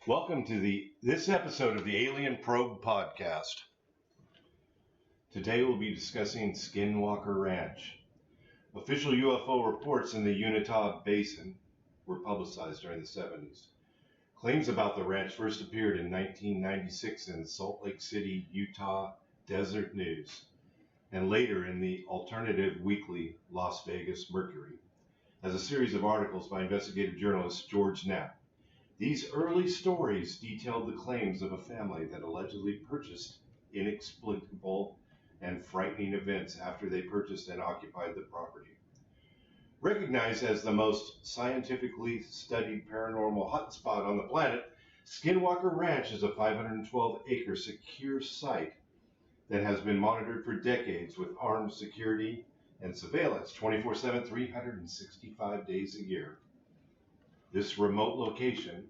Welcome to this episode of the Alien Probe Podcast. Today we'll be discussing Skinwalker Ranch. Official UFO reports in the Utah Basin were publicized during the 70s. Claims about the ranch first appeared in 1996 in Salt Lake City, Utah Desert News, and later in the alternative weekly Las Vegas Mercury, as a series of articles by investigative journalist George Knapp. These early stories detailed the claims of a family that allegedly purchased inexplicable and frightening events after they purchased and occupied the property. Recognized as the most scientifically studied paranormal hotspot on the planet, Skinwalker Ranch is a 512-acre secure site that has been monitored for decades with armed security and surveillance 24/7, 365 days a year. This remote location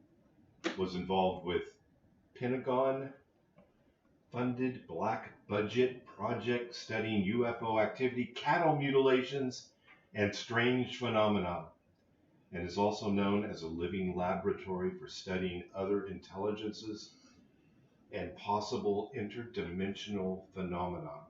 was involved with Pentagon-funded black budget project studying UFO activity, cattle mutilations, and strange phenomena, and is also known as a living laboratory for studying other intelligences and possible interdimensional phenomena.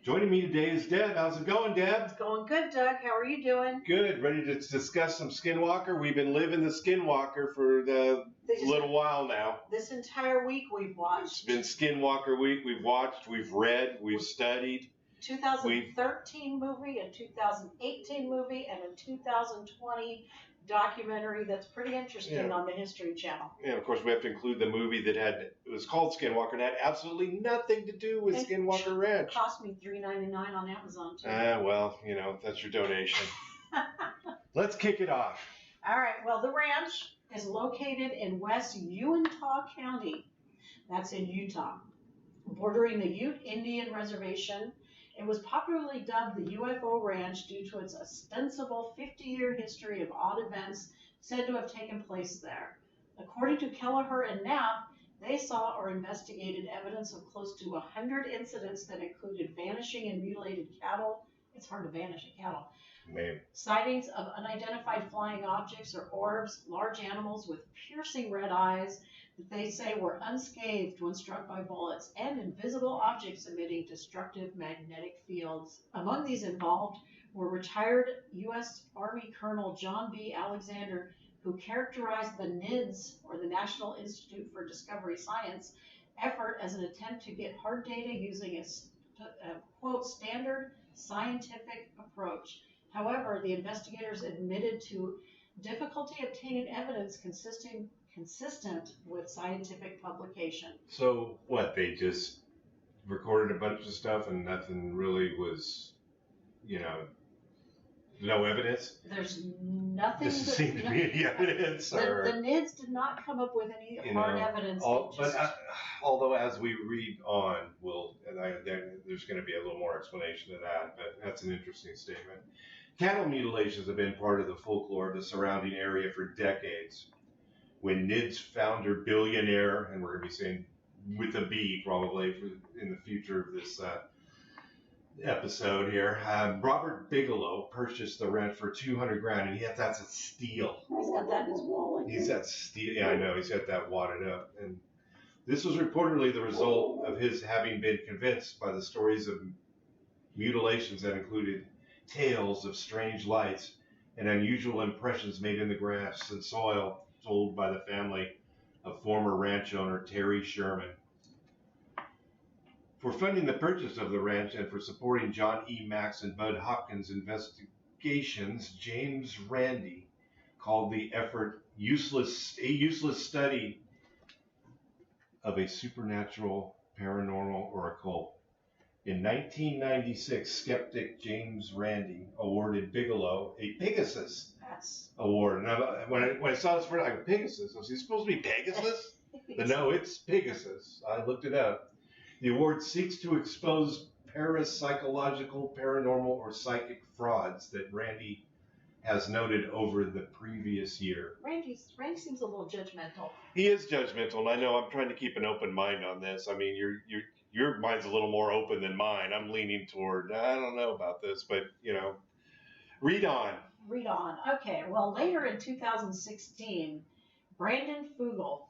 Joining me today is Deb. How's it going, Deb? It's going good, Doug. How are you doing? Good. Ready to discuss some Skinwalker? We've been living the Skinwalker for a little while now. This entire week we've watched. It's been Skinwalker week. We've watched, we've read, we've studied. 2013 movie, a 2018 movie, and a 2020 documentary that's pretty interesting on the History Channel. And of course, we have to include the movie it was called Skinwalker and had absolutely nothing to do with Skinwalker Ranch. It cost me $3.99 on Amazon too. Well, that's your donation. Let's kick it off. All right. Well, the ranch is located in West Uintah County. That's in Utah, bordering the Ute Indian Reservation. It was popularly dubbed the UFO Ranch due to its ostensible 50-year history of odd events said to have taken place there. According to Kelleher and Knapp, they saw or investigated evidence of close to 100 incidents that included vanishing and mutilated cattle. It's hard to vanish a cattle. Man. Sightings of unidentified flying objects or orbs, large animals with piercing red eyes that they say were unscathed when struck by bullets, and invisible objects emitting destructive magnetic fields. Among these involved were retired U.S. Army Colonel John B. Alexander, who characterized the NIDS, or the National Institute for Discovery Science, effort as an attempt to get hard data using a quote, standard scientific approach. However, the investigators admitted to difficulty obtaining evidence consistent with scientific publication. So what, they just recorded a bunch of stuff and nothing really was, no evidence? There's nothing. Doesn't seem to be any evidence. The NIDS did not come up with any hard evidence. Although as we read on, there's going to be a little more explanation of that, but that's an interesting statement. Cattle mutilations have been part of the folklore of the surrounding area for decades. When NIDS founder, billionaire, and we're going to be saying with a B probably in the future of this episode here, Robert Bigelow purchased the ranch for $200,000, and yet that's a steal. He's got that in his wallet. He's got steal. Yeah, I know. He's got that wadded up, and this was reportedly the result of his having been convinced by the stories of mutilations that included tales of strange lights and unusual impressions made in the grass and soil told by the family of former ranch owner Terry Sherman. For funding the purchase of the ranch and for supporting John E. Max and Bud Hopkins' investigations, James Randi called the effort a useless study of a supernatural, paranormal, or occult. In 1996, skeptic James Randi awarded Bigelow a Pegasus Award. And when I saw this word, I go, Pegasus? Was he supposed to be Pegasus? But no, it's Pegasus. I looked it up. The award seeks to expose parapsychological, paranormal, or psychic frauds that Randi has noted over the previous year. Randy seems a little judgmental. He is judgmental, and I know I'm trying to keep an open mind on this. I mean, your mind's a little more open than mine. I'm leaning toward, I don't know about this, but, read on. Okay, well, later in 2016, Brandon Fugel,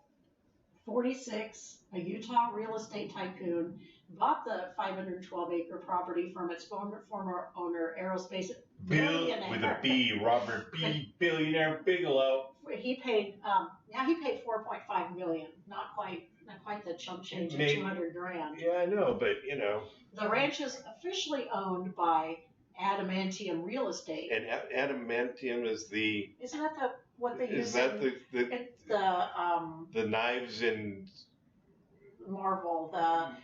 46, a Utah real estate tycoon, bought the 512-acre property from its former owner, aerospace billionaire. With a B, Robert B. Billionaire Bigelow. He paid, he paid $4.5 million. Not quite the chump change of $200,000. Yeah, I know, but The ranch is officially owned by Adamantium Real Estate. And adamantium is the. Isn't that what they use? Is that it's the knives in Marvel?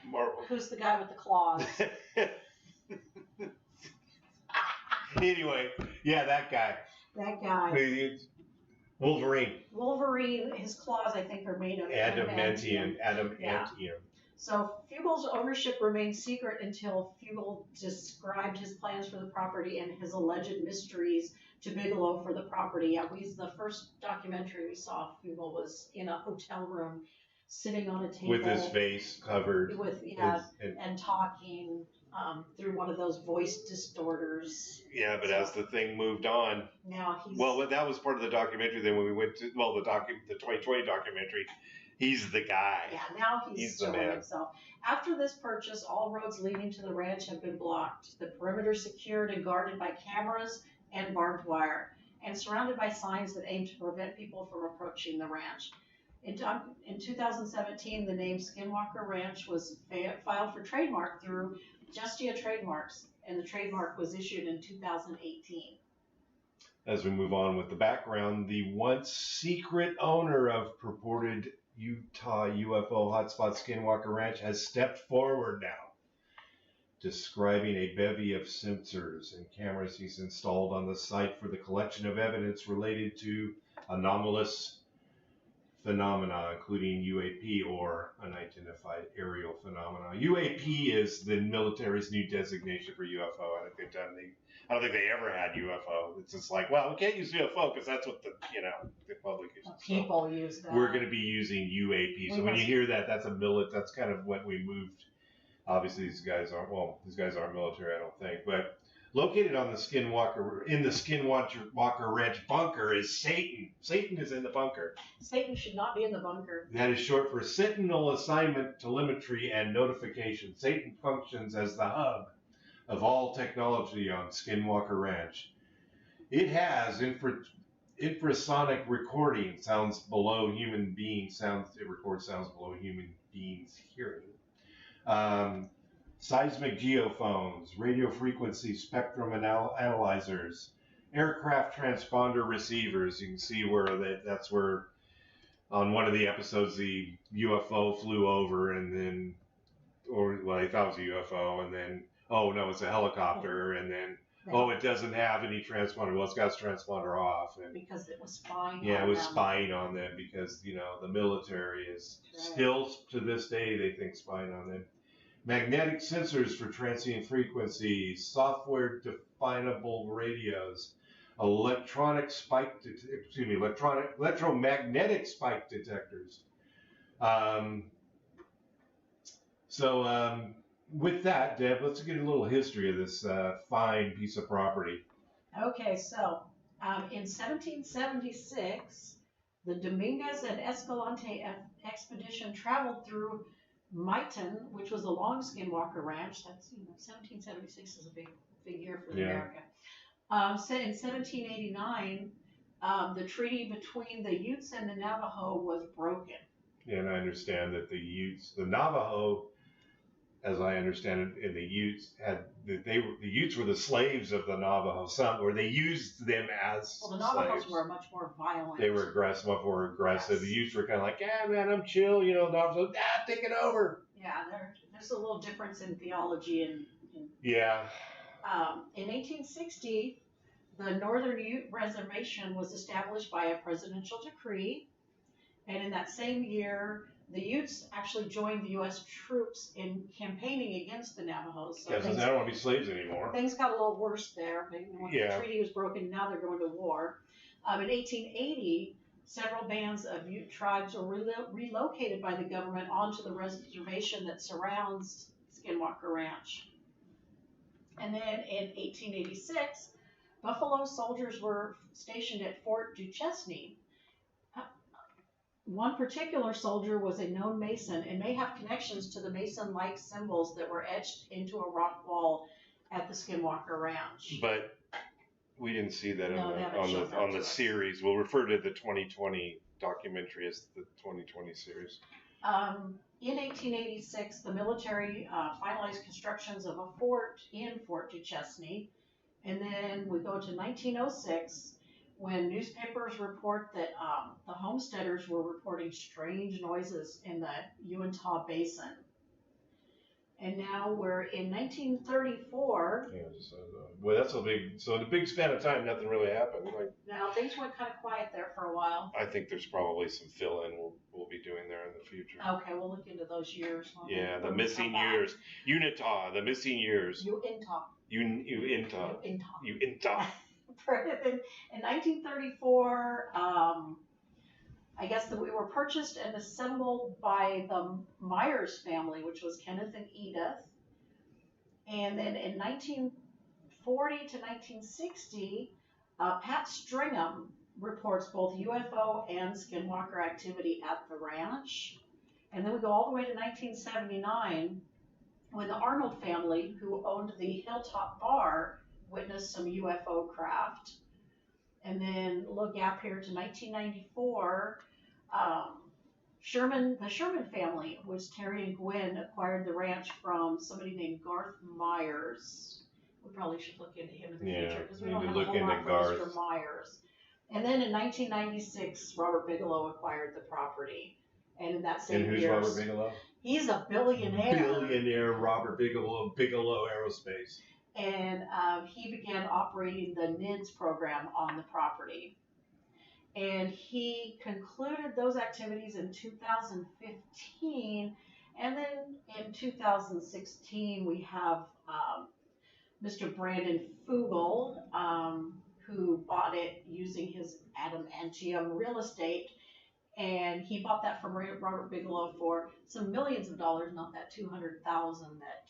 Marvel. Who's the guy with the claws? Anyway, yeah, that guy. That guy. Wolverine. His claws, I think, are made of adamantium. Yeah. So Fugel's ownership remained secret until Fugel described his plans for the property and his alleged mysteries to Bigelow for the property. Yeah, the first documentary we saw, Fugel was in a hotel room, sitting on a table with his face covered, and talking through one of those voice distorters. Yeah, but as the thing moved on, now he's that was part of the documentary. Then when we went to the 2020 documentary. He's the guy. Yeah, now he's showing himself. After this purchase, all roads leading to the ranch have been blocked. The perimeter secured and guarded by cameras and barbed wire, and surrounded by signs that aim to prevent people from approaching the ranch. In 2017, the name Skinwalker Ranch was filed for trademark through Justia Trademarks, and the trademark was issued in 2018. As we move on with the background, the once secret owner of purported Utah UFO hotspot Skinwalker Ranch has stepped forward now, describing a bevy of sensors and cameras he's installed on the site for the collection of evidence related to anomalous phenomena, including UAP or unidentified aerial phenomena. UAP is the military's new designation for UFO. I don't think they ever had UFO. It's just like, well, we can't use UFO because that's what the public uses. People use that. We're going to be using UAP. So when you hear that, that's kind of what we moved. Obviously, these guys aren't military, I don't think. But located on the Skinwalker Ranch bunker is Satan. Satan is in the bunker. Satan should not be in the bunker. That is short for Sentinel Assignment Telemetry and Notification. Satan functions as the hub of all technology on Skinwalker Ranch. It has infrasonic recording, sounds below human beings. It records sounds below human beings' hearing. Seismic geophones, radio frequency spectrum analyzers, aircraft transponder receivers. You can see that's where on one of the episodes the UFO flew over they thought it was a UFO, and then oh no, it's a helicopter, and then it doesn't have any transponder. Well, it's got its transponder off, and because it was spying. Yeah, it was spying on them because the military is still to this day they think spying on them. Magnetic sensors for transient frequencies, software definable radios, electromagnetic spike detectors. With that, Deb, let's get a little history of this fine piece of property. Okay, so in 1776, the Dominguez and Escalante expedition traveled through Maiton, which was along Skinwalker Ranch. That's 1776 is a big year for America. So in 1789, the treaty between the Utes and the Navajo was broken. Yeah, and I understand that the Navajo, as I understand it, and the Utes the Utes were the slaves of the Navajo, or they used them as the Navajos slaves. were much more violent. They were much more aggressive. Yes. The Utes were kind of like, yeah, man, I'm chill. Navajos, take it over. Yeah, there's a little difference in theology Yeah. In 1860, the Northern Ute Reservation was established by a presidential decree, and in that same year, the Utes actually joined the U.S. troops in campaigning against the Navajos. So they don't want to be slaves anymore. Things got a little worse there. When the treaty was broken, now they're going to war. In 1880, several bands of Ute tribes were relocated by the government onto the reservation that surrounds Skinwalker Ranch. And then in 1886, Buffalo soldiers were stationed at Fort Duchesne. one particular soldier was a known Mason and may have connections to the Mason-like symbols that were etched into a rock wall at the Skinwalker Ranch. But we didn't see that No, they haven't shown that on to the us. series. We'll refer to the 2020 documentary as the 2020 series. In 1886, the military finalized constructions of a fort in Fort Duchesne. And then we go to 1906, when newspapers report that the homesteaders were reporting strange noises in the Uintah Basin. And now we're in 1934. Yeah, well, that's a big. So in a big span of time, nothing really happened. Like, Now things went kind of quiet there for a while. I think there's probably some fill-in we'll be doing there in the future. Okay, we'll look into those years. Yeah, the missing years. Uintah, the missing years. Uintah. Uintah. Uintah. Uintah. In 1934, I guess that we were purchased and assembled by the Myers family, which was Kenneth and Edith. And then in 1940 to 1960, Pat Stringham reports both UFO and Skinwalker activity at the ranch. And then we go all the way to 1979, when the Arnold family, who owned the Hilltop Bar, witnessed some UFO craft. And then look gap here to 1994, the Sherman family, which Terry and Gwen acquired the ranch from somebody named Garth Myers. We probably should look into him in the future because we don't have a whole lot for Mr. Myers. And then in 1996, Robert Bigelow acquired the property. And in that same year. And who's Robert Bigelow? He's a billionaire. Billionaire Robert Bigelow, Bigelow Aerospace. And he began operating the NIDS program on the property. And he concluded those activities in 2015. And then in 2016, we have Mr. Brandon Fugel, who bought it using his adamantium real estate. And he bought that from Robert Bigelow for some millions of dollars, not that $200,000 that.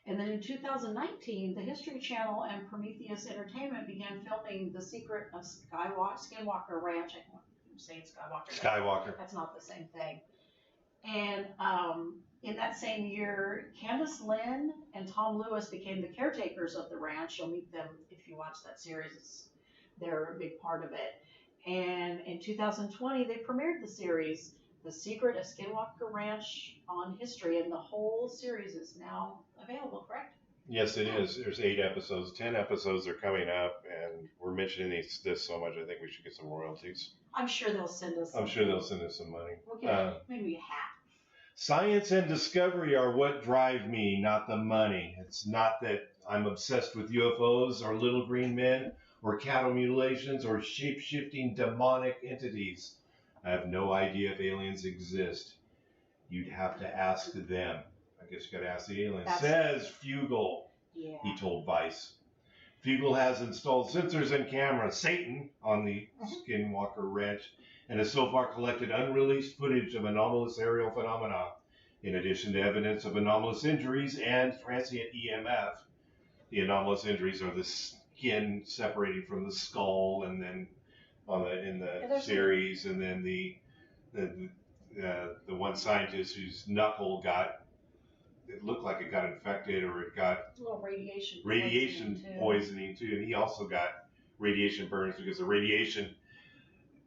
And then in 2019, the History Channel and Prometheus Entertainment began filming The Secret of Skinwalker Ranch. I'm saying Skywalker. Skywalker. That's not the same thing. And in that same year, Candace Lynn and Tom Lewis became the caretakers of the ranch. You'll meet them if you watch that series. They're a big part of it. And in 2020, they premiered the series, The Secret of Skinwalker Ranch on History, and the whole series is now available, correct? Yes, it is. There's 8 episodes. 10 episodes are coming up, and we're mentioning this so much, I think we should get some royalties. I'm sure they'll send us I'm sure they'll send us some money. We'll get maybe a hat. Science and discovery are what drive me, not the money. It's not that I'm obsessed with UFOs or little green men or cattle mutilations or shape-shifting demonic entities. I have no idea if aliens exist. You'd have to ask them. I guess you got to ask the aliens. Says Fugel, Yeah. he told Vice. Fugel has installed sensors and cameras, Satan, on the Skinwalker Ranch, and has so far collected unreleased footage of anomalous aerial phenomena, in addition to evidence of anomalous injuries and transient EMF. The anomalous injuries are the skin separating from the skull, and then in the series, and then the one scientist whose knuckle it looked like it got infected, or it got a little radiation poisoning too, and he also got radiation burns because the radiation.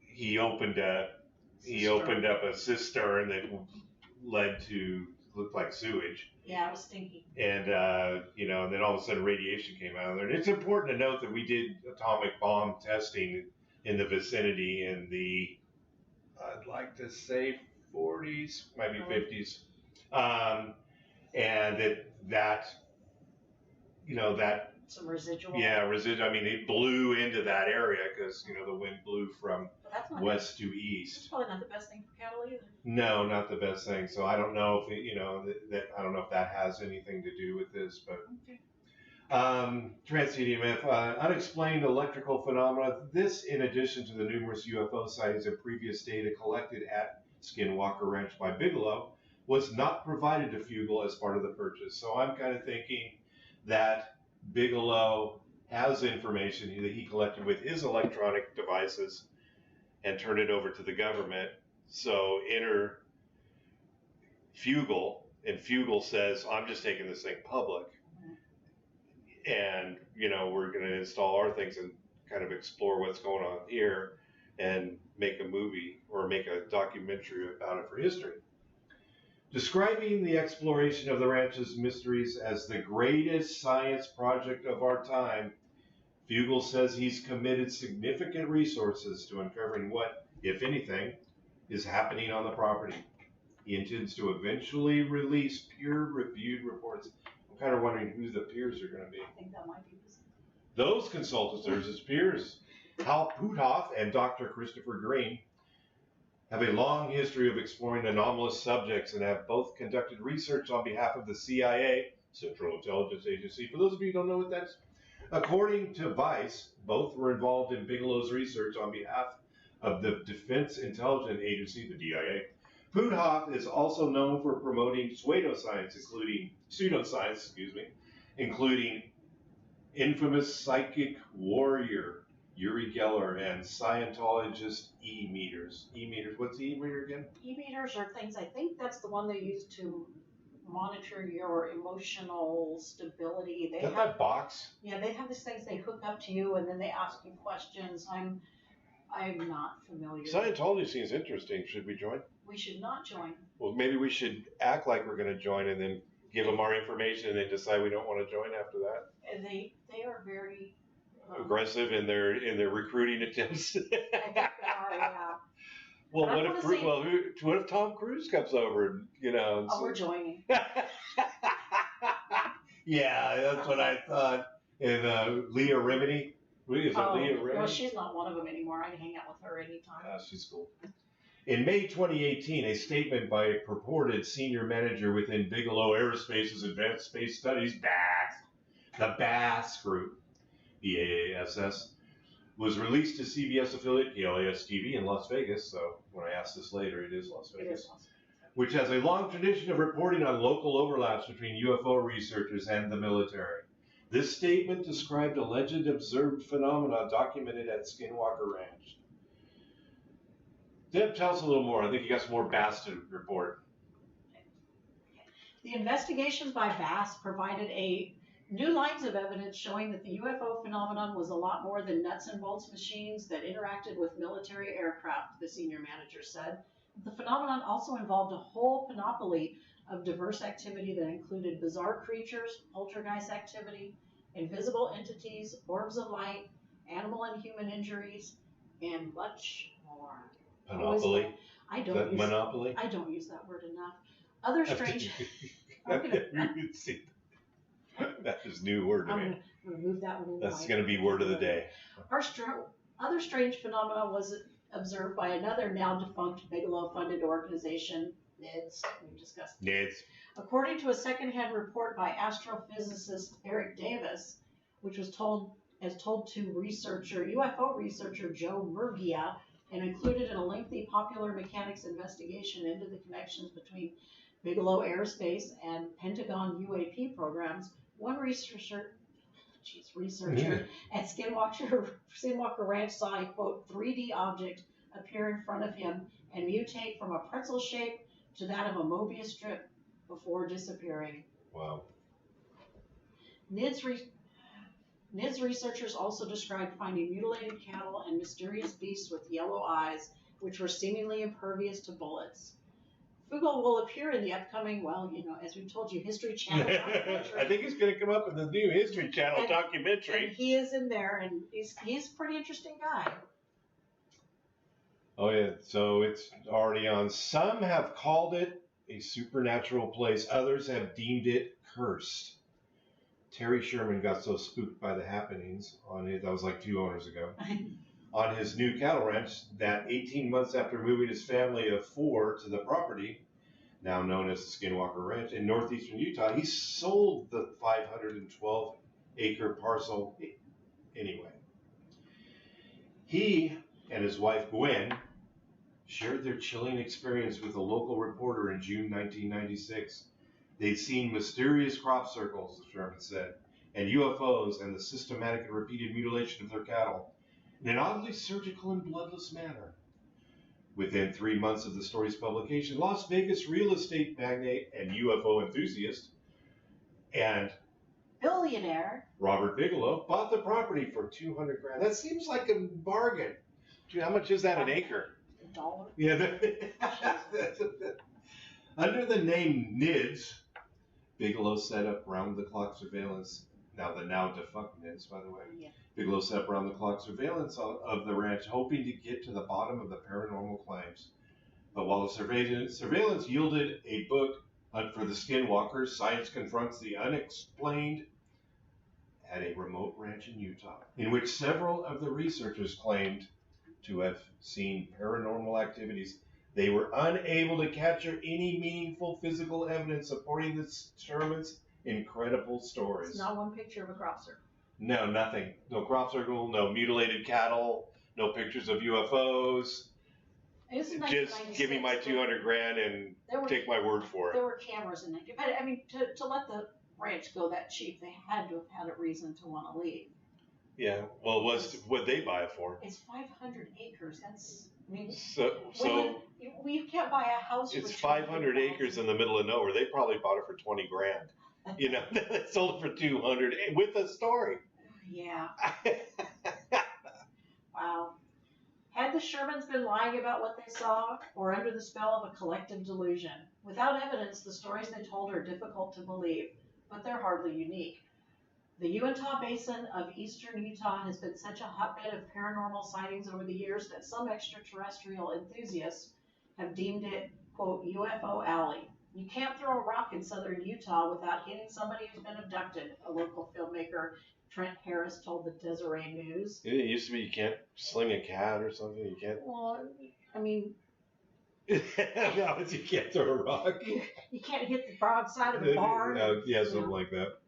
He opened up a cistern that led to looked like sewage. Yeah, it was stinky. And and then all of a sudden radiation came out of there. And it's important to note that we did atomic bomb testing in the vicinity in the I'd like to say 40s, might be 50s. And that some residual. Yeah, residual. I mean, it blew into that area because the wind blew from west to east. That's probably not the best thing for cattle either. No, not the best thing. So I don't know if I don't know if that has anything to do with this, but transient EMF, unexplained electrical phenomena. This, in addition to the numerous UFO sightings and previous data collected at Skinwalker Ranch by Bigelow, was not provided to Fugel as part of the purchase. So I'm kind of thinking that Bigelow has information that he collected with his electronic devices and turned it over to the government, So enter Fugel, and Fugel says, I'm just taking this thing public. And, we're going to install our things and kind of explore what's going on here and make a movie or make a documentary about it for history. Describing the exploration of the ranch's mysteries as the greatest science project of our time, Fugel says he's committed significant resources to uncovering what, if anything, is happening on the property. He intends to eventually release peer-reviewed reports. I'm kind of wondering who the peers are going to be. I think that might be this. Those consultants are his peers. Hal Puthoff and Dr. Christopher Green have a long history of exploring anomalous subjects and have both conducted research on behalf of the CIA, Central Intelligence Agency. For those of you who don't know what that is, according to Vice, both were involved in Bigelow's research on behalf of the Defense Intelligence Agency, the DIA. Puthoff is also known for promoting pseudoscience, including infamous psychic warrior Uri Geller and Scientologist E-meters. E-meters, what's the E-meter again? E-meters are things, I think that's the one they use to monitor your emotional stability. They Is that that box? Yeah, they have these things they hook up to you and then they ask you questions. I'm not familiar. Scientology seems interesting. Should we join? We should not join. Well, maybe we should act like we're going to join and then give them our information and then decide we don't want to join after that. And they are very aggressive in their recruiting attempts. I think they are, yeah. Well, what if Tom Cruise comes over and we're joining. Yeah, that's what I thought. And Leah Remini. Leah Remini? Well, she's not one of them anymore. I can hang out with her anytime. She's cool. In May 2018, a statement by a purported senior manager within Bigelow Aerospace's Advanced Space Studies, the BASS Group, BASS, was released to CBS affiliate KLAS TV in Las Vegas. So when I ask this later, it is Las Vegas. It is Las Vegas. Which has a long tradition of reporting on local overlaps between UFO researchers and the military. This statement described alleged observed phenomena documented at Skinwalker Ranch. Deb, tell us a little more. I think you got some more BASS to report. The investigations by BASS provided new lines of evidence showing that the UFO phenomenon was a lot more than nuts and bolts machines that interacted with military aircraft, the senior manager said. The phenomenon also involved a whole panoply of diverse activity that included bizarre creatures, poltergeist activity, invisible entities, orbs of light, animal and human injuries, and much more. Monopoly? I don't use that word enough. Other strange... That is a new word to me. I'm going to move that one in. That's going to be word of the day. Other strange phenomena was observed by another now defunct Bigelow-funded organization, NIDS. We've discussed NIDS. According to a secondhand report by astrophysicist Eric Davis, which was told to UFO researcher Joe Murgia, and included in a lengthy popular mechanics investigation into the connections between Bigelow Aerospace and Pentagon UAP programs, one researcher at Skinwalker Ranch saw a, quote, 3D object appear in front of him and mutate from a pretzel shape to that of a Mobius strip before disappearing. Wow. NIDS researchers also described finding mutilated cattle and mysterious beasts with yellow eyes, which were seemingly impervious to bullets. Fugel will appear in the upcoming, as we told you, History Channel documentary. I think he's going to come up in the new History Channel documentary. And he is in there, and he's a pretty interesting guy. Oh, yeah. So it's already on. Some have called it a supernatural place. Others have deemed it cursed. Terry Sherman got so spooked by the happenings on it, that was like 2 owners ago, on his new cattle ranch, that 18 months after moving his family of 4 to the property, now known as the Skinwalker Ranch, in northeastern Utah, he sold the 512-acre parcel anyway. He and his wife Gwen shared their chilling experience with a local reporter in June 1996. They'd seen mysterious crop circles, Sherman said, and UFOs and the systematic and repeated mutilation of their cattle in an oddly surgical and bloodless manner. Within 3 months of the story's publication, Las Vegas real estate magnate and UFO enthusiast and billionaire Robert Bigelow bought the property for $200 grand. That seems like a bargain. Gee, how much is that an acre? $1. Yeah. Under the name NIDS, Bigelow set up round-the-clock surveillance. Now defunct NIDS, by the way. Yeah. Bigelow set up round-the-clock surveillance of the ranch, hoping to get to the bottom of the paranormal claims. But while the surveillance yielded a book, Hunt for the Skinwalker, Science Confronts the Unexplained, at a remote ranch in Utah, in which several of the researchers claimed to have seen paranormal activities, they were unable to capture any meaningful physical evidence supporting the Sherman's incredible stories. It's not one picture of a crop circle. No, nothing. No crop circle, no mutilated cattle, no pictures of UFOs. Just give me my $200 grand and take my word for it. There were cameras in it. But I mean, to let the ranch go that cheap, they had to have had a reason to want to leave. Yeah. Well, what'd they buy it for? It's 500 acres. That's, I mean, so you can't buy a house. It's 500 acres in the middle of nowhere. They probably bought it for 20 grand. You know, they sold it for 200 with a story. Yeah. Wow. Had the Shermans been lying about what they saw, or under the spell of a collective delusion? Without evidence, the stories they told are difficult to believe, but they're hardly unique. The Uinta Basin of eastern Utah has been such a hotbed of paranormal sightings over the years that some extraterrestrial enthusiasts have deemed it, quote, UFO Alley. You can't throw a rock in southern Utah without hitting somebody who's been abducted, a local filmmaker, Trent Harris, told the Deseret News. It used to be you can't sling a cat or something. You can't. Well, I mean... No, you can't throw a rock. You can't hit the broadside of a barn. Yeah, something like that.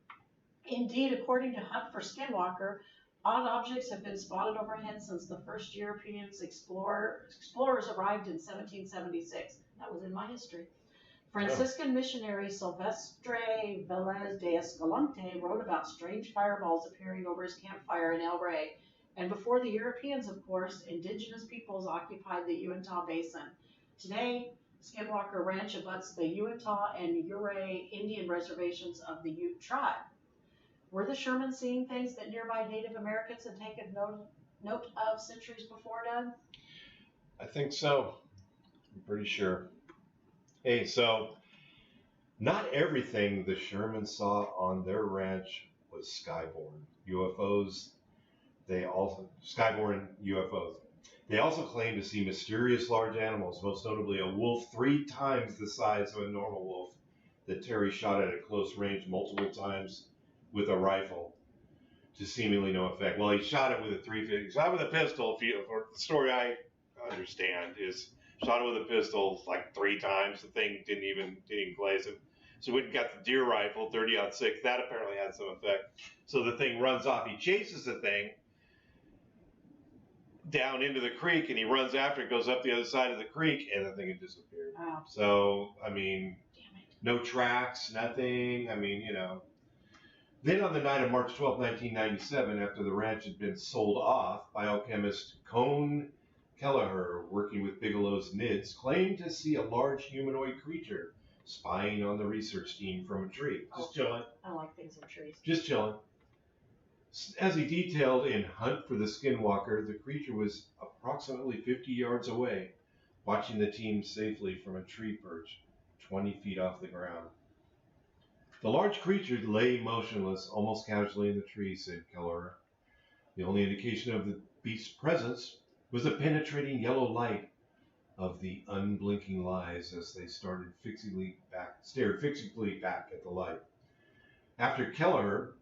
Indeed, according to Hunt for Skinwalker, odd objects have been spotted overhead since the first Europeans explorers arrived in 1776. That was in my history. Franciscan missionary Silvestre Velez de Escalante wrote about strange fireballs appearing over his campfire in El Rey. And before the Europeans, of course, indigenous peoples occupied the Uinta Basin. Today, Skinwalker Ranch abuts the Uinta and Ouray Indian reservations of the Ute tribe. Were the Shermans seeing things that nearby Native Americans had taken note of centuries before, Doug? I think so. I'm pretty sure. Hey, so not everything the Shermans saw on their ranch was skyborne UFOs. Skyborne UFOs. They also claimed to see mysterious large animals, most notably a wolf 3 times the size of a normal wolf that Terry shot at close range multiple times with a rifle to seemingly no effect. Well, he shot it with a 350. He shot it with a pistol. For the story I understand is shot it with a pistol like 3 times. The thing didn't even glaze him. So we got the deer rifle 30-06. That apparently had some effect. So the thing runs off. He chases the thing down into the creek, and he runs after it, goes up the other side of the creek, and the thing had disappeared. Wow. So, I mean, no tracks, nothing. I mean, you know. Then on the night of March 12, 1997, after the ranch had been sold off, biochemist Cone Kelleher, working with Bigelow's NIDS, claimed to see a large humanoid creature spying on the research team from a tree. Just chilling. I don't like things in trees. Just chilling. As he detailed in Hunt for the Skinwalker, the creature was approximately 50 yards away, watching the team safely from a tree perch 20 feet off the ground. The large creature lay motionless, almost casually in the tree, said Keller. The only indication of the beast's presence was the penetrating yellow light of the unblinking eyes as they stared fixedly back at the light. After Keller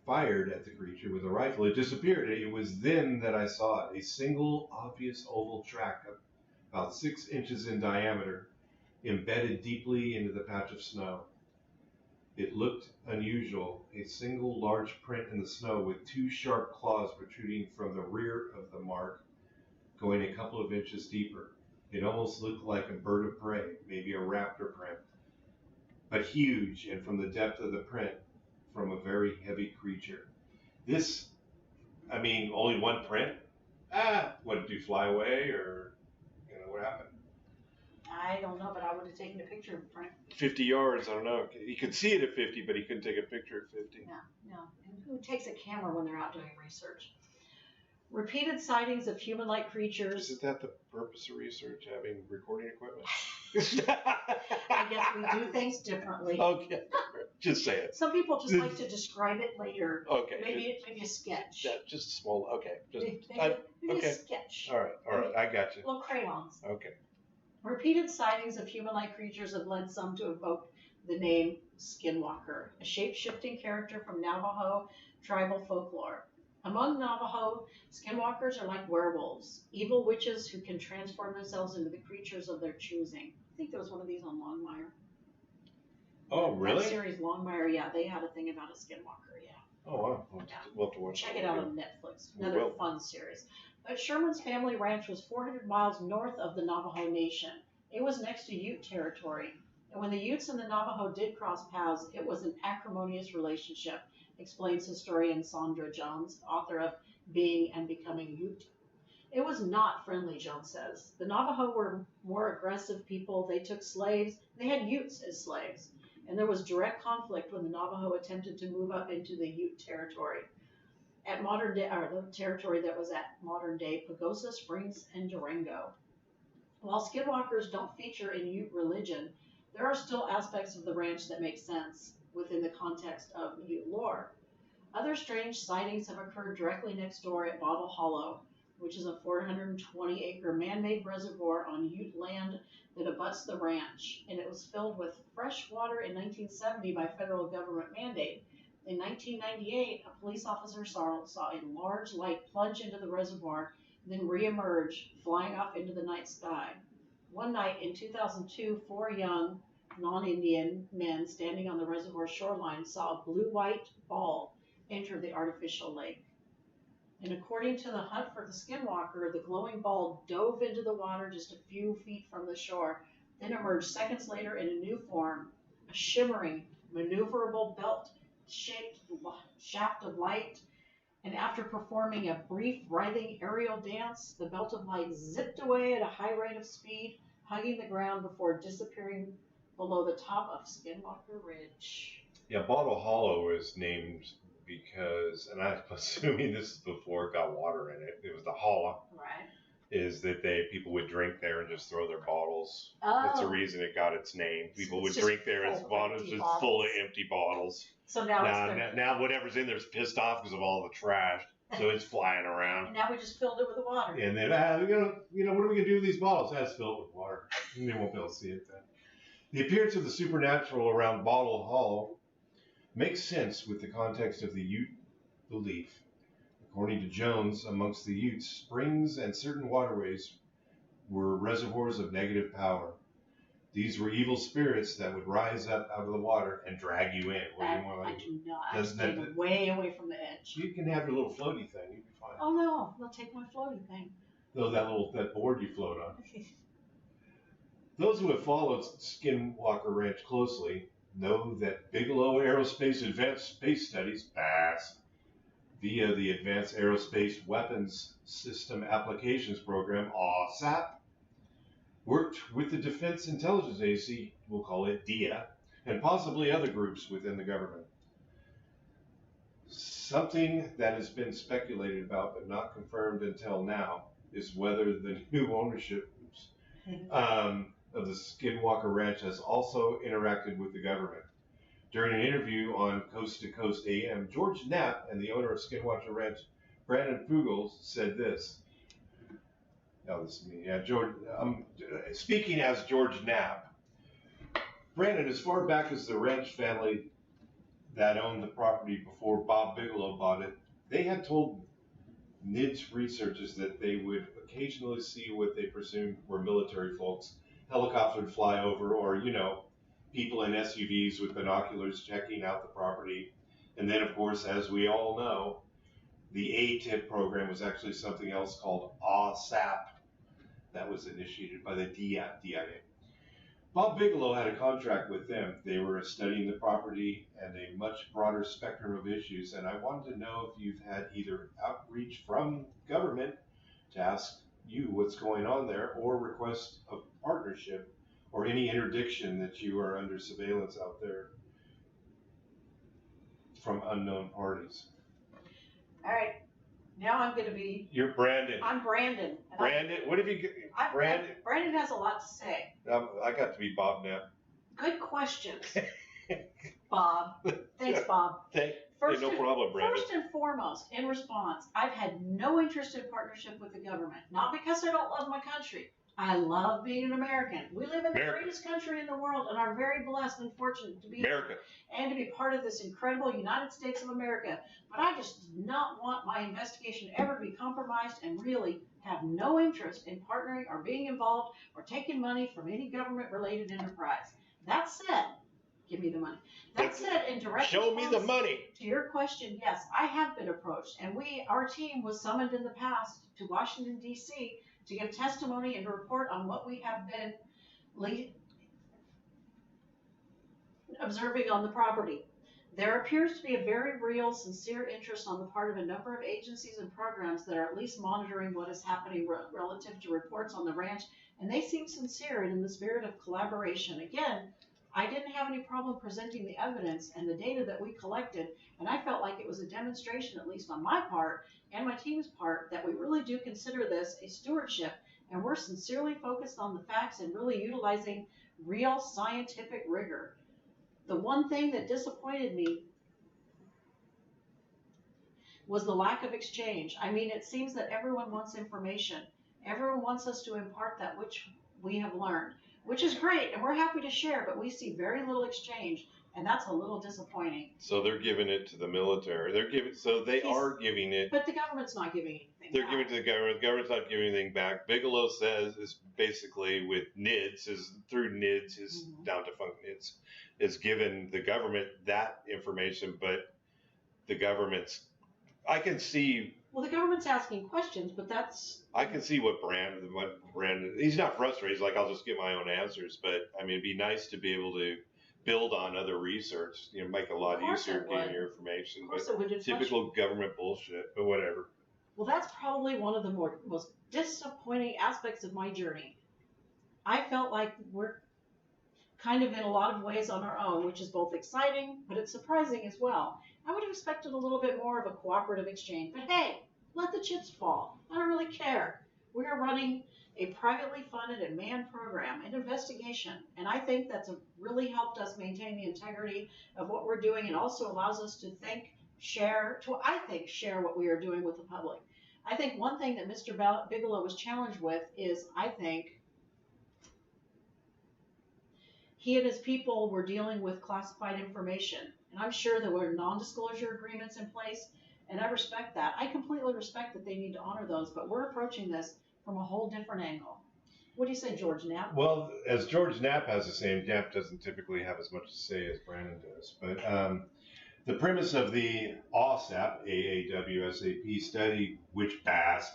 fired at the creature with a rifle, it disappeared. It was then that I saw it, a single obvious oval track about 6 inches in diameter, embedded deeply into the patch of snow. It looked unusual, a single large print in the snow with 2 sharp claws protruding from the rear of the mark, going a couple of inches deeper. It almost looked like a bird of prey, maybe a raptor print, but huge, and from the depth of the print, from a very heavy creature. This, I mean, only one print? What did you fly away, or What happened? I don't know, but I would have taken a picture, Frank. 50 yards, I don't know. He could see it at 50, but he couldn't take a picture at 50. No. And who takes a camera when they're out doing research? Repeated sightings of human-like creatures. Isn't that the purpose of research, having recording equipment? I guess we do things differently. Okay, just say it. Some people just like to describe it later. Okay. Maybe a sketch. Yeah, just a small, okay. Maybe okay. a sketch. All right, I got you. Little crayons. Okay. Repeated sightings of human-like creatures have led some to evoke the name Skinwalker, a shape-shifting character from Navajo tribal folklore. Among Navajo, skinwalkers are like werewolves, evil witches who can transform themselves into the creatures of their choosing. I think there was one of these on Longmire. Oh, really? That series Longmire, yeah, they had a thing about a skinwalker, yeah. Oh, wow. We'll have to watch Check it out on Netflix. Another fun series. But Sherman's family ranch was 400 miles north of the Navajo Nation. It was next to Ute territory. And when the Utes and the Navajo did cross paths, it was an acrimonious relationship, explains historian Sandra Jones, author of Being and Becoming Ute. It was not friendly, Jones says. The Navajo were more aggressive people. They took slaves. They had Utes as slaves. And there was direct conflict when the Navajo attempted to move up into the Ute territory. At modern day, or the territory that was at modern day Pagosa Springs and Durango. While skinwalkers don't feature in Ute religion, there are still aspects of the ranch that make sense within the context of Ute lore. Other strange sightings have occurred directly next door at Bottle Hollow, which is a 420-acre man-made reservoir on Ute land that abuts the ranch, and it was filled with fresh water in 1970 by federal government mandate. In 1998, a police officer saw a large light plunge into the reservoir, then re-emerge, flying off into the night sky. One night in 2002, 4 young non-Indian men standing on the reservoir shoreline saw a blue-white ball enter the artificial lake. And according to the Hunt for the Skinwalker, the glowing ball dove into the water just a few feet from the shore, then emerged seconds later in a new form, a shimmering, maneuverable belt-shaped shaft of light. And after performing a brief, writhing aerial dance, the belt of light zipped away at a high rate of speed, hugging the ground before disappearing below the top of Skinwalker Ridge. Yeah, Bottle Hollow is named because, and I'm assuming this is before it got water in it. It was the hollow. Right. Is that people would drink there and just throw their bottles. Oh. That's the reason it got its name. People would just drink there as bottles, just full of empty bottles. So now Whatever's in there is pissed off because of all the trash, so it's flying around. And now we just filled it with the water. And then, what are we gonna do with these bottles? That's filled with water. And they won't be able to see it then. The appearance of the supernatural around Bottle Hollow makes sense with the context of the Ute belief. According to Jones, amongst the Utes, springs and certain waterways were reservoirs of negative power. These were evil spirits that would rise up out of the water and drag you in. I do not. I stay way away from the edge. You can have your little floaty thing. You'll be fine. Oh no, they'll take my floaty thing. No, that board you float on. Those who have followed Skinwalker Ranch closely know that Bigelow Aerospace Advanced Space Studies, BASS, via the Advanced Aerospace Weapons System Applications Program, AWSAP, worked with the Defense Intelligence Agency, we'll call it DIA, and possibly other groups within the government. Something that has been speculated about but not confirmed until now is whether the new ownership of the Skinwalker Ranch has also interacted with the government. During an interview on Coast to Coast AM, George Knapp and the owner of Skinwalker Ranch, Brandon Fugel, said this. Now this is me. Yeah, George. Speaking as George Knapp, Brandon, as far back as the ranch family that owned the property before Bob Bigelow bought it, they had told NIDS researchers that they would occasionally see what they presumed were military folks. Helicopters would fly over, or people in SUVs with binoculars checking out the property. And then, of course, as we all know, the ATIP program was actually something else called AWSAP that was initiated by the DIA. Bob Bigelow had a contract with them. They were studying the property and a much broader spectrum of issues. And I wanted to know if you've had either outreach from government to ask you what's going on there, or request a partnership or any interdiction that you are under surveillance out there from unknown parties. All right. Now I'm going to be. You're Brandon. I'm Brandon. Brandon, what have you? Brandon. Brandon has a lot to say. I got to be Bob now. Good questions, Bob. Thanks, Bob. No problem, Brandon. First and foremost, in response, I've had no interest in partnership with the government. Not because I don't love my country. I love being an American. We live in the greatest country in the world and are very blessed and fortunate to be America and to be part of this incredible United States of America. But I just do not want my investigation ever to be compromised, and really have no interest in partnering or being involved or taking money from any government-related enterprise. That said, give me the money. That said, in direct show me the money. To your question, yes, I have been approached, and our team was summoned in the past to Washington, D.C. to give testimony and report on what we have been observing on the property. There appears to be a very real, sincere interest on the part of a number of agencies and programs that are at least monitoring what is happening relative to reports on the ranch, and they seem sincere and in the spirit of collaboration. Again, I didn't have any problem presenting the evidence and the data that we collected, and I felt like it was a demonstration, at least on my part and my team's part, that we really do consider this a stewardship, and we're sincerely focused on the facts and really utilizing real scientific rigor. The one thing that disappointed me was the lack of exchange. I mean, it seems that everyone wants information. Everyone wants us to impart that which we have learned, which is great, and we're happy to share, but we see very little exchange, and that's a little disappointing. So they're giving it to the military. They are giving it. But the government's not giving anything They're back. giving it to the government. The government's not giving anything back. Bigelow says is basically with NIDS, through NIDS, his now defunct NIDS, is given the government that information, but the government's. I can see. Well, the government's asking questions, but that's. I can see what Brandon. He's not frustrated. He's like, I'll just get my own answers. But I mean, it'd be nice to be able to build on other research. Make a lot easier getting your information. But typical government bullshit. But whatever. Well, that's probably one of the most disappointing aspects of my journey. I felt like we're kind of in a lot of ways on our own, which is both exciting, but it's surprising as well. I would have expected a little bit more of a cooperative exchange, but hey, let the chips fall. I don't really care. We are running a privately funded and manned program, an investigation, and I think that's really helped us maintain the integrity of what we're doing, and also allows us to share what we are doing with the public. I think one thing that Mr. Bigelow was challenged with is, I think, he and his people were dealing with classified information, and I'm sure there were non-disclosure agreements in place, and I respect that. I completely respect that they need to honor those, but we're approaching this from a whole different angle. What do you say, George Knapp? Well, as George Knapp has to say, Knapp doesn't typically have as much to say as Brandon does, but the premise of the AWSAP, AAWSAP study, which BASS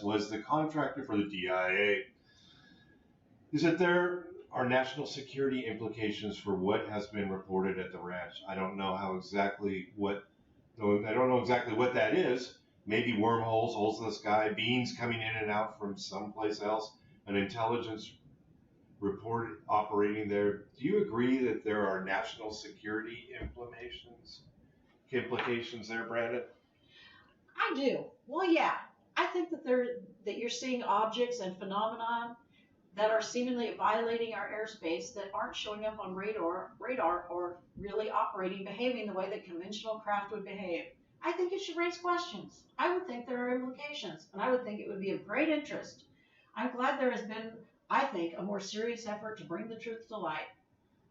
was the contractor for the DIA, is that there are national security implications for what has been reported at the ranch. I don't know exactly what that is. Maybe wormholes, holes in the sky, beings coming in and out from someplace else, an intelligence report operating there. Do you agree that there are national security implications there, Brandon? I do. Well, yeah. I think that you're seeing objects and phenomena that are seemingly violating our airspace that aren't showing up on radar or really behaving the way that conventional craft would behave. I think it should raise questions. I would think there are implications, and I would think it would be of great interest. I'm glad there has been, I think, a more serious effort to bring the truth to light.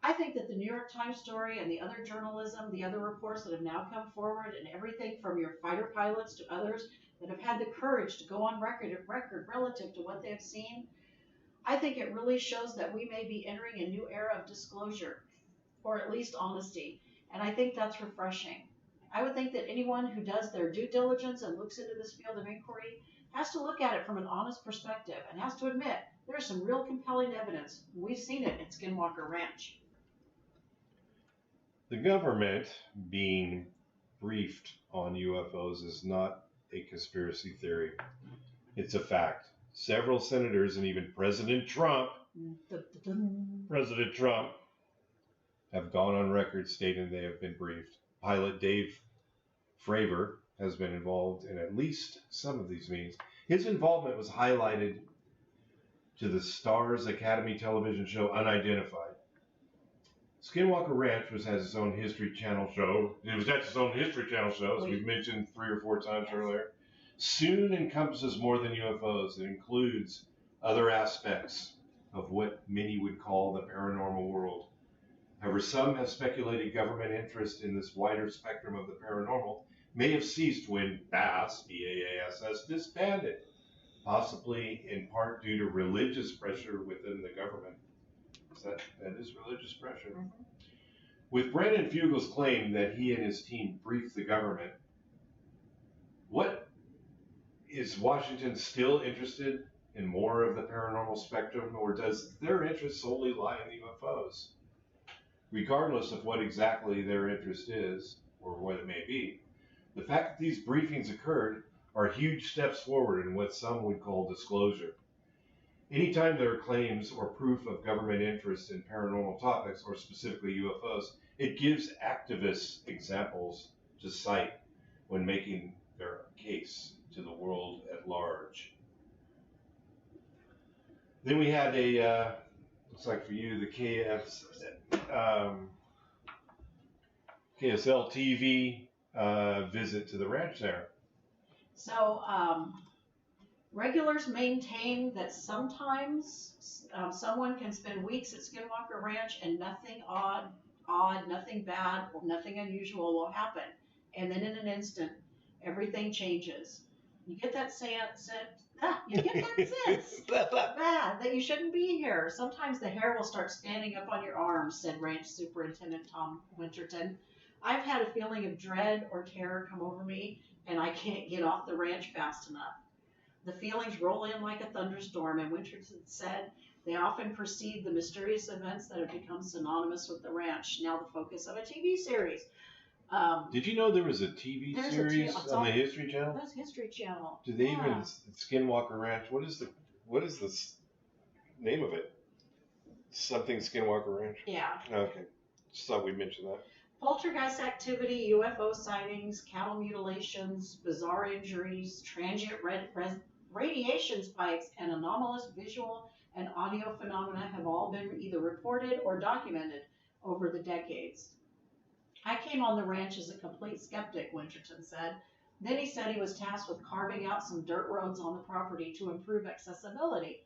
I think that the New York Times story and the other journalism, the other reports that have now come forward, and everything from your fighter pilots to others that have had the courage to go on record relative to what they have seen, I think it really shows that we may be entering a new era of disclosure, or at least honesty, and I think that's refreshing. I would think that anyone who does their due diligence and looks into this field of inquiry has to look at it from an honest perspective and has to admit there's some real compelling evidence. We've seen it at Skinwalker Ranch. The government being briefed on UFOs is not a conspiracy theory. It's a fact. Several senators and even President Trump have gone on record stating they have been briefed. Pilot Dave Fravor has been involved in at least some of these meetings. His involvement was highlighted to the Starz Academy television show Unidentified. Skinwalker Ranch has its own History Channel show. It was its own History Channel show, as we've mentioned 3 or 4 times earlier. Soon encompasses more than UFOs. It includes other aspects of what many would call the paranormal world. However, some have speculated government interest in this wider spectrum of the paranormal may have ceased when BASS, B-A-A-S-S, disbanded, possibly in part due to religious pressure within the government. That is religious pressure. Mm-hmm. With Brandon Fugel's claim that he and his team briefed the government, what is Washington still interested in more of the paranormal spectrum, or does their interest solely lie in the UFOs? Regardless of what exactly their interest is, or what it may be, the fact that these briefings occurred are huge steps forward in what some would call disclosure. Anytime there are claims or proof of government interest in paranormal topics, or specifically UFOs, it gives activists examples to cite when making their case to the world at large. Then we had looks like for you, the KSL TV visit to the ranch there. So, regulars maintain that sometimes someone can spend weeks at Skinwalker Ranch and nothing odd, nothing bad, or nothing unusual will happen. And then in an instant, everything changes. You get that sense that you shouldn't be here. Sometimes the hair will start standing up on your arms, said Ranch Superintendent Tom Winterton. I've had a feeling of dread or terror come over me, and I can't get off the ranch fast enough. The feelings roll in like a thunderstorm, and Winterton said they often precede the mysterious events that have become synonymous with the ranch, now the focus of a TV series. Did you know there was a TV series on the History Channel? That's History Channel. Do they even Skinwalker Ranch? What is the name of it? Something Skinwalker Ranch? Yeah. Okay. Just thought we'd mention that. Poltergeist activity, UFO sightings, cattle mutilations, bizarre injuries, transient radiation spikes, and anomalous visual and audio phenomena have all been either reported or documented over the decades. I came on the ranch as a complete skeptic, Winterton said. Then he said he was tasked with carving out some dirt roads on the property to improve accessibility.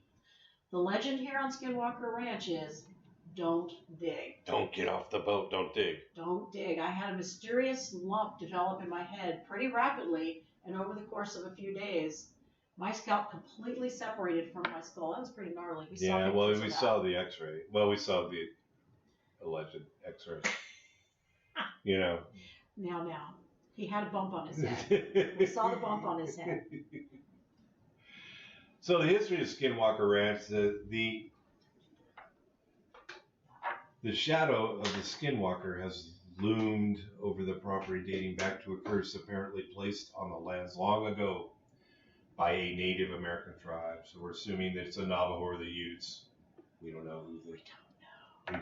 The legend here on Skinwalker Ranch is, don't dig. Don't get off the boat, don't dig. Don't dig. I had a mysterious lump develop in my head pretty rapidly, and over the course of a few days, my scalp completely separated from my skull. That was pretty gnarly. We saw the x-ray. Well, we saw the alleged x-ray. You know. Now. He had a bump on his head. We saw the bump on his head. So the history of Skinwalker Ranch, the shadow of the Skinwalker has loomed over the property, dating back to a curse apparently placed on the lands long ago by a Native American tribe. So we're assuming that it's a Navajo or the Utes. We don't know who we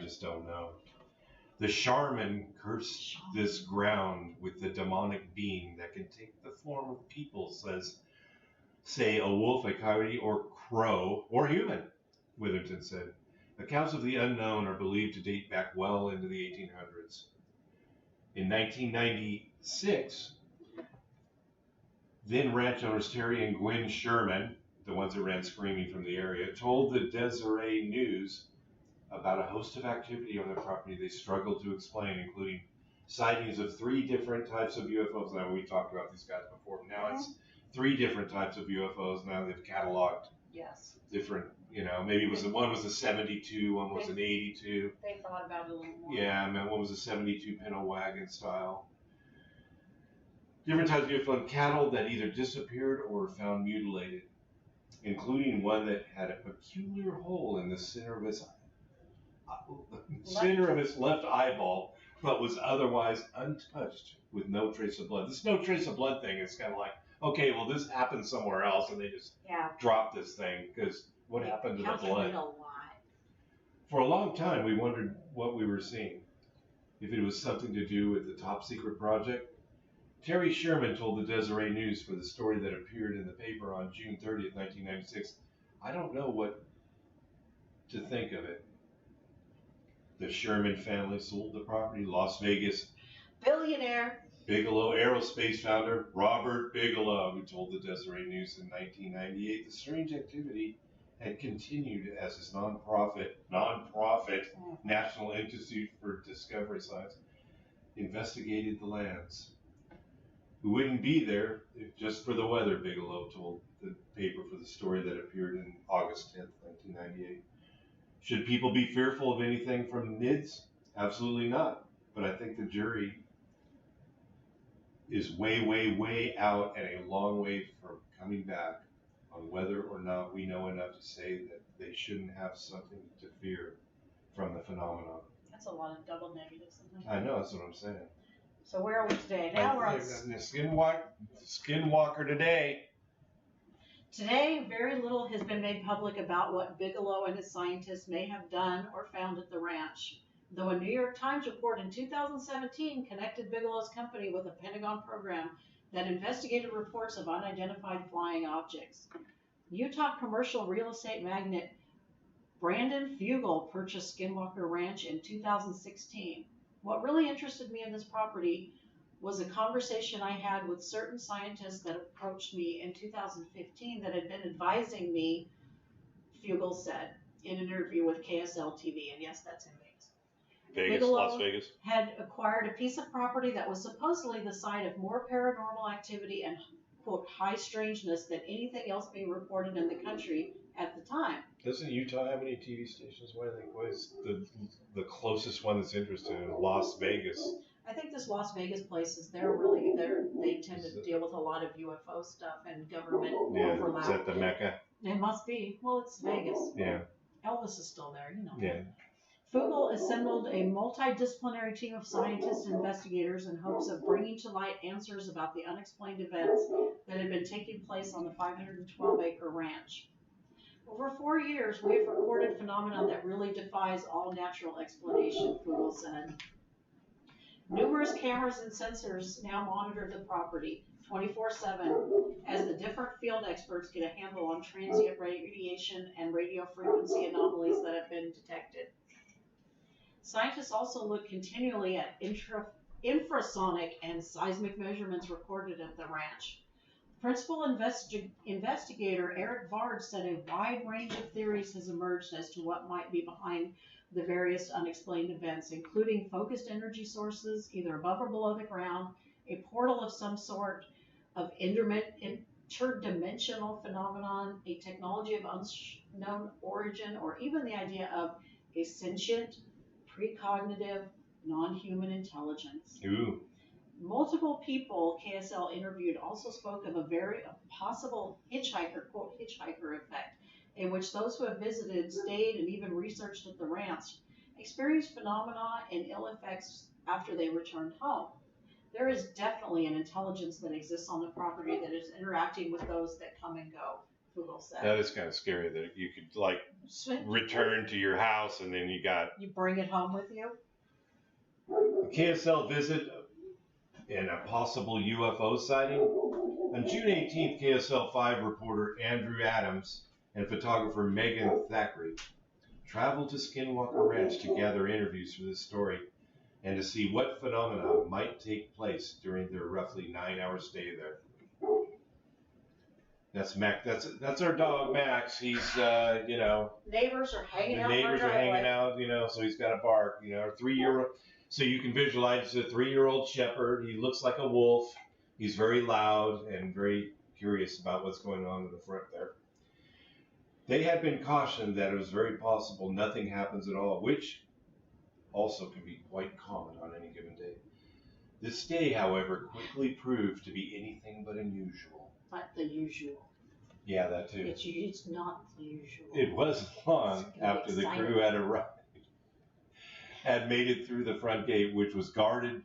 just don't know. The Charmin cursed this ground with the demonic being that can take the form of people, say a wolf, a coyote, or crow, or human, Witherton said. Accounts of the unknown are believed to date back well into the 1800s. In 1996, then ranch owners Terry and Gwen Sherman, the ones that ran screaming from the area, told the Deseret News about a host of activity on their property they struggled to explain, including sightings of 3 different types of UFOs. Now, we talked about these guys before. Now it's 3 different types of UFOs. Now they've cataloged different, maybe one was a 72, one was an 82. They thought about it a little more. Yeah, one was a 72 pinto wagon style. Different types of UFO cattle that either disappeared or were found mutilated, including one that had a peculiar hole in the center of its left eyeball, but was otherwise untouched with no trace of blood. This no trace of blood thing is kind of like, okay, well, this happened somewhere else, and they just dropped this thing, because what happened to the blood? A lot. For a long time, we wondered what we were seeing, if it was something to do with the top secret project. Terry Sherman told the Deseret News for the story that appeared in the paper on June 30th, 1996. I don't know what to think of it. The Sherman family sold the property. Las Vegas billionaire Bigelow Aerospace founder Robert Bigelow, who told the Deseret News in 1998 the strange activity had continued as his nonprofit National Institute for Discovery Science investigated the lands. We wouldn't be there if just for the weather, Bigelow told the paper for the story that appeared in August 10th, 1998. Should people be fearful of anything from NIDS? Absolutely not. But I think the jury is way, way, way out and a long way from coming back on whether or not we know enough to say that they shouldn't have something to fear from the phenomenon. That's a lot of double negatives. I know, that's what I'm saying. So where are we today? Now we're on Skinwalker today. Today, very little has been made public about what Bigelow and his scientists may have done or found at the ranch, though a New York Times report in 2017 connected Bigelow's company with a Pentagon program that investigated reports of unidentified flying objects. Utah commercial real estate magnate Brandon Fugel purchased Skinwalker Ranch in 2016. What really interested me in this property was a conversation I had with certain scientists that approached me in 2015 that had been advising me, Fugel said, in an interview with KSL TV, and yes, that's in Vegas. Bigelow Las Vegas had acquired a piece of property that was supposedly the site of more paranormal activity and, quote, high strangeness than anything else being reported in the country at the time. Doesn't Utah have any TV stations? What is the closest one that's interested in Las Vegas? I think this Las Vegas place is they tend to deal with a lot of UFO stuff and government overlap. Is that the Mecca? It must be. Well, it's Vegas. Yeah. Elvis is still there, you know. Yeah. Fugel assembled a multidisciplinary team of scientists and investigators in hopes of bringing to light answers about the unexplained events that had been taking place on the 512-acre ranch. Over 4 years, we have recorded phenomena that really defies all natural explanation, Fugel said. Numerous cameras and sensors now monitor the property 24/7 as the different field experts get a handle on transient radiation and radio frequency anomalies that have been detected. Scientists also look continually at infrasonic and seismic measurements recorded at the ranch. Principal investigator Eric Vard said a wide range of theories has emerged as to what might be behind the various unexplained events, including focused energy sources, either above or below the ground, a portal of some sort of interdimensional phenomenon, a technology of unknown origin, or even the idea of a sentient, precognitive, non-human intelligence. Ooh. Multiple people KSL interviewed also spoke of a possible hitchhiker, quote, hitchhiker effect, in which those who have visited, stayed, and even researched at the ranch experienced phenomena and ill effects after they returned home. There is definitely an intelligence that exists on the property that is interacting with those that come and go, Fugel said. That is kind of scary that you could, return to your house and then you bring it home with you? A KSL visit and a possible UFO sighting. On June 18th, KSL 5 reporter Andrew Adams and photographer Megan Thackeray traveled to Skinwalker Ranch to gather interviews for this story and to see what phenomena might take place during their roughly 9-hour stay there. That's Mac. That's our dog Max. He's Neighbors are hanging out. The neighbors are hanging out. So he's got to bark. A 3-year-old. So you can visualize a 3-year-old shepherd. He looks like a wolf. He's very loud and very curious about what's going on in the front there. They had been cautioned that it was very possible nothing happens at all, which also can be quite common on any given day. This stay, however, quickly proved to be anything but unusual. Not the usual. Yeah, that too. It's not the usual. It wasn't long after the crew had arrived. Had made it through the front gate, which was guarded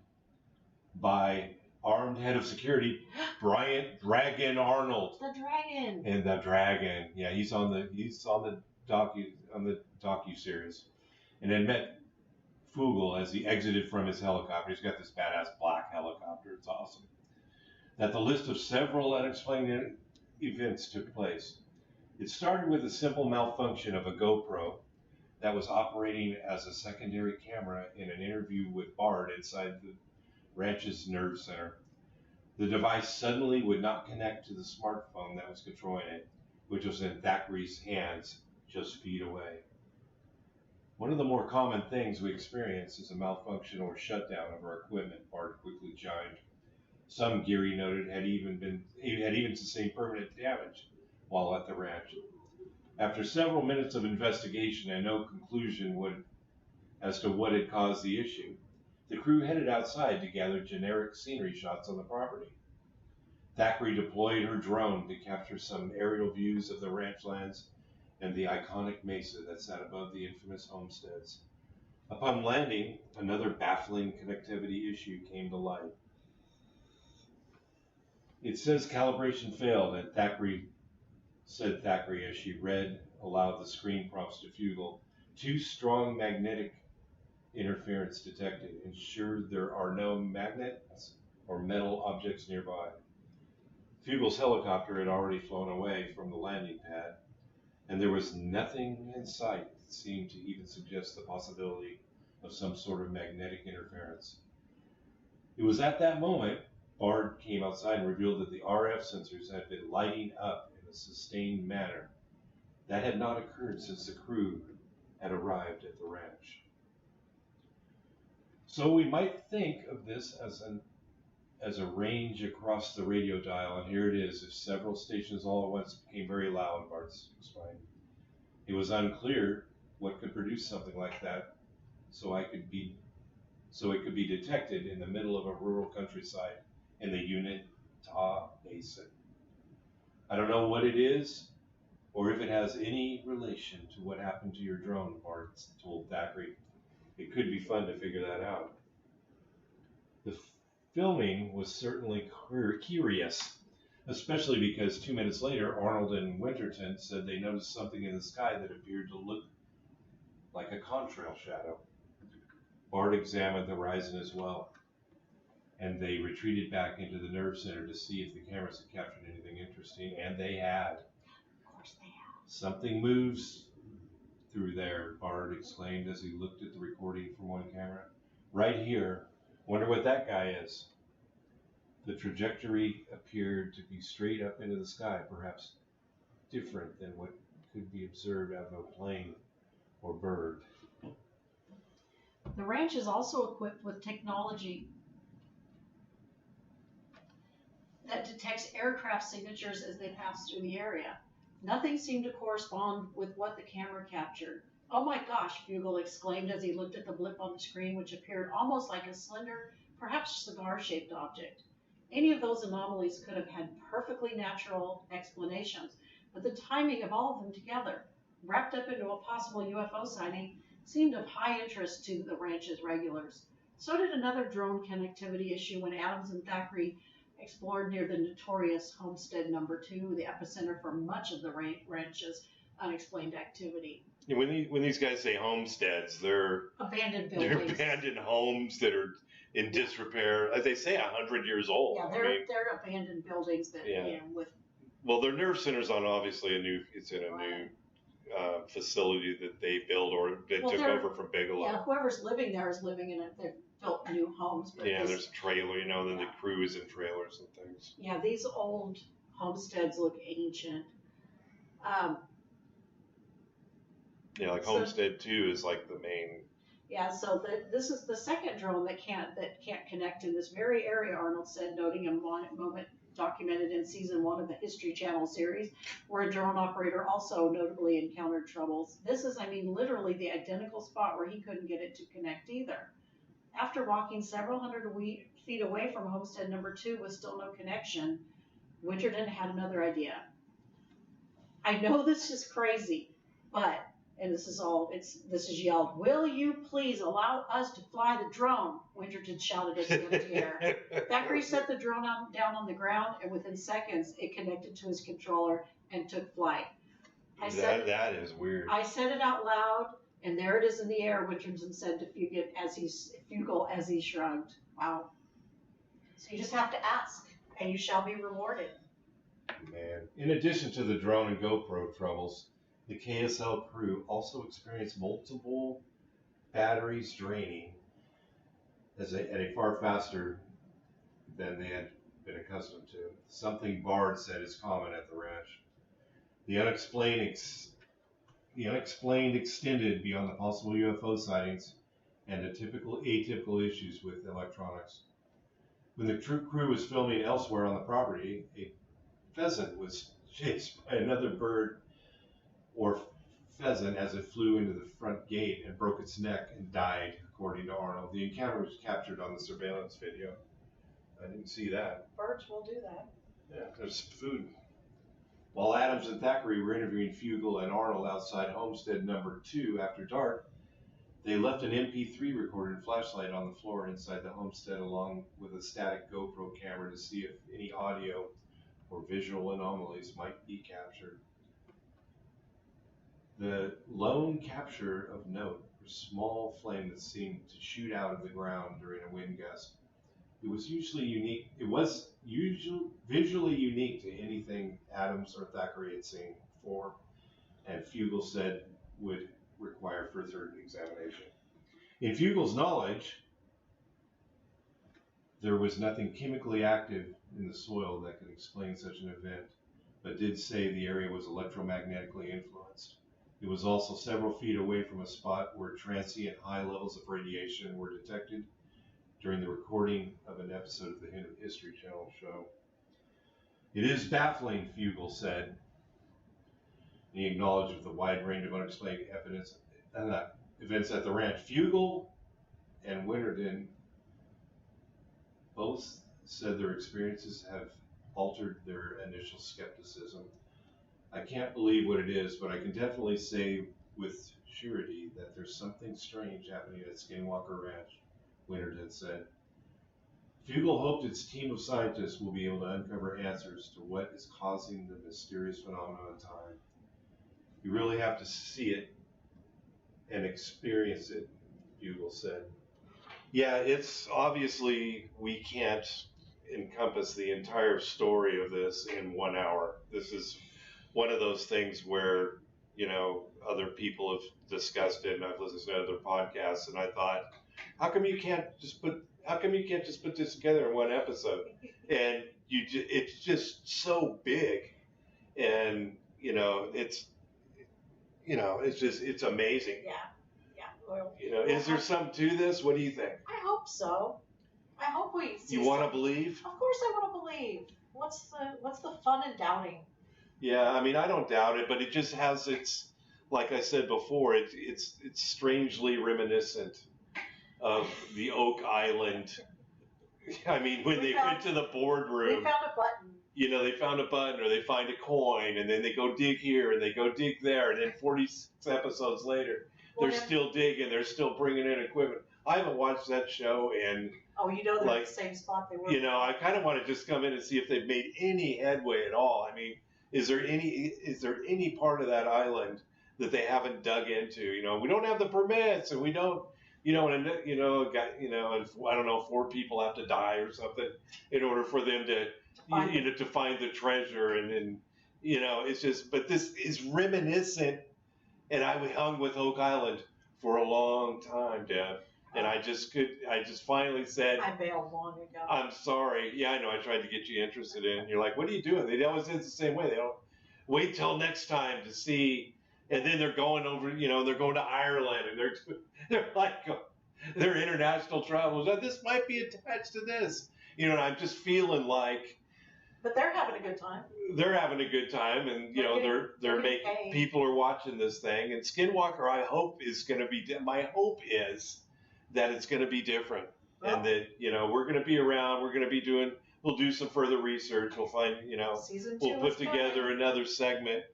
by armed head of security, Bryant Dragon Arnold. The dragon. And the dragon, yeah, he's on the docu series, and had met Fugel as he exited from his helicopter. He's got this badass black helicopter. It's awesome. That the list of several unexplained events took place. It started with a simple malfunction of a GoPro that was operating as a secondary camera in an interview with Bard inside the ranch's nerve center. The device suddenly would not connect to the smartphone that was controlling it, which was in Thackeray's hands just feet away. One of the more common things we experience is a malfunction or shutdown of our equipment, Bard quickly chimed. Some, Geary noted, had even sustained permanent damage while at the ranch. After several minutes of investigation and no conclusion as to what had caused the issue, the crew headed outside to gather generic scenery shots on the property. Thackeray deployed her drone to capture some aerial views of the ranch lands and the iconic mesa that sat above the infamous homesteads. Upon landing, another baffling connectivity issue came to light. It says calibration failed, and Thackeray as she read aloud the screen prompts to Fugel. Too strong magnetic interference detected. Ensure there are no magnets or metal objects nearby. Fugel's helicopter had already flown away from the landing pad, and there was nothing in sight that seemed to even suggest the possibility of some sort of magnetic interference. It was at that moment Bard came outside and revealed that the RF sensors had been lighting up in a sustained manner. That had not occurred since the crew had arrived at the ranch. So we might think of this as a range across the radio dial, and here it is. If several stations all at once became very loud, Bard explained. It was unclear what could produce something like that, so it could be detected in the middle of a rural countryside in the Uinta Basin. I don't know what it is, or if it has any relation to what happened to your drone, Bard told Thackeray. It could be fun to figure that out. The filming was certainly curious, especially because 2 minutes later, Arnold and Winterton said they noticed something in the sky that appeared to look like a contrail shadow. Bard examined the horizon as well, and they retreated back into the nerve center to see if the cameras had captured anything interesting, and they had. Of course they had. Something moves through there, Bard exclaimed as he looked at the recording from one camera. Right here. Wonder what that guy is. The trajectory appeared to be straight up into the sky, perhaps different than what could be observed out of a plane or bird. The ranch is also equipped with technology that detects aircraft signatures as they pass through the area. Nothing seemed to correspond with what the camera captured. Oh my gosh, Fugel exclaimed as he looked at the blip on the screen, which appeared almost like a slender, perhaps cigar-shaped object. Any of those anomalies could have had perfectly natural explanations, but the timing of all of them together, wrapped up into a possible UFO sighting, seemed of high interest to the ranch's regulars. So did another drone connectivity issue when Adams and Thackeray explored near the notorious Homestead No. 2, the epicenter for much of the ranch's unexplained activity. Yeah, when these guys say homesteads, they're abandoned buildings. They're abandoned homes that are in disrepair. As they say, 100 years old. Yeah, they're abandoned buildings that with. Well, their nerve center's on obviously a new facility that they built or they took over from Bigelow. Yeah, whoever's living there is living in it. They've built new homes. But there's a trailer, then the crew is in trailers and things. Yeah, these old homesteads look ancient. Like Homestead 2 is like the main. Yeah, so this is the second drone that can't connect in this very area, Arnold said, noting a moment documented in season 1 of the History Channel series, where a drone operator also notably encountered troubles. This is, literally the identical spot where he couldn't get it to connect either. After walking several hundred feet away from Homestead No. 2 with still no connection, Winterton had another idea. I know this is crazy, but and this is yelled, "Will you please allow us to fly the drone?" Winterton shouted at the empty air. Thackeray set the drone down on the ground, and within seconds, it connected to his controller and took flight. That is weird. I said it out loud, and there it is in the air, Winterton said to Fugal as he shrugged. Wow. So you just have to ask, and you shall be rewarded. Man. In addition to the drone and GoPro troubles, the KSL crew also experienced multiple batteries draining at a far faster than they had been accustomed to. Something Bard said is common at the ranch. The unexplained extended beyond the possible UFO sightings and the atypical issues with electronics. When the crew was filming elsewhere on the property, a pheasant was chased by another bird or pheasant as it flew into the front gate and broke its neck and died, according to Arnold. The encounter was captured on the surveillance video. I didn't see that. Birds will do that. Yeah, there's food. While Adams and Thackeray were interviewing Fugal and Arnold outside Homestead number 2 after dark, they left an MP3 recorder and flashlight on the floor inside the homestead along with a static GoPro camera to see if any audio or visual anomalies might be captured. The lone capture of note was a small flame that seemed to shoot out of the ground during a wind gust. It was visually unique to anything Adams or Thackeray had seen before, and Fugal said would require further examination. In Fugal's knowledge, there was nothing chemically active in the soil that could explain such an event, but did say the area was electromagnetically influenced. It was also several feet away from a spot where transient high levels of radiation were detected during the recording of an episode of the History Channel show. It is baffling, Fugal said. He acknowledged the wide range of unexplained events at the ranch. Fugal and Winterton both said their experiences have altered their initial skepticism. I can't believe what it is, but I can definitely say with surety that there's something strange happening at Skinwalker Ranch, Winterton said. Fugal hoped its team of scientists will be able to uncover answers to what is causing the mysterious phenomenon of time. You really have to see it and experience it, Fugal said. Yeah, it's obviously we can't encompass the entire story of this in 1 hour. This is one of those things where, other people have discussed it, and I've listened to other podcasts, and I thought, how come you can't just put this together in one episode? And it's just so big, and it's amazing. Yeah. Well, is there something to this? What do you think? I hope so. I hope we see. You want to believe? Of course I want to believe. What's the fun in doubting? Yeah, I mean, I don't doubt it, but it just has its, like I said before, it's strangely reminiscent of the Oak Island. I mean, when they went to the boardroom. They found a button. They found a button, or they find a coin, and then they go dig here, and they go dig there, and then 46 episodes later, they're still digging, they're still bringing in equipment. I haven't watched that show, and they're in the same spot they were. I kind of want to just come in and see if they've made any headway at all. I mean, is there any part of that island that they haven't dug into? We don't have the permits, and we don't. And I don't know, 4 people have to die or something in order for them to find the treasure, and it's just. But this is reminiscent, and I hung with Oak Island for a long time, Deb, and I just finally said, I bailed long ago. I'm sorry. Yeah, I know. I tried to get you interested in. You're like, what are you doing? They always did it the same way. They don't wait till next time to see. And then they're going over, they're going to Ireland, and they're like, they're international travelers. This might be attached to this, and I'm just feeling like. But they're having a good time. They're having a good time, and they're making paid. People are watching this thing. And Skinwalker, I hope is going to be. My hope is that it's going to be different, and that we're going to be around. We're going to be doing. We'll do some further research. We'll find. Season 2 we'll put together another segment.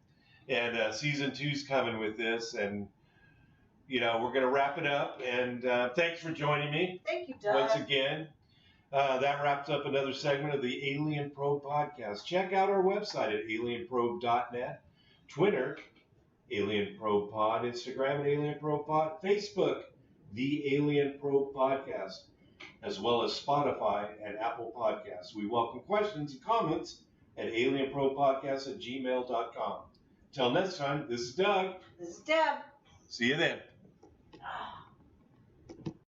And season 2's coming with this, and we're going to wrap it up. And thanks for joining me. Thank you, Doug. Once again. That wraps up another segment of the Alien Probe podcast. Check out our website at alienprobe.net, Twitter, Alien Probe Pod, Instagram at Alien Probe Pod, Facebook, The Alien Probe Podcast, as well as Spotify and Apple Podcasts. We welcome questions and comments at alienprobepodcast@gmail.com. Till next time, this is Doug. This is Deb. See you then. Ah.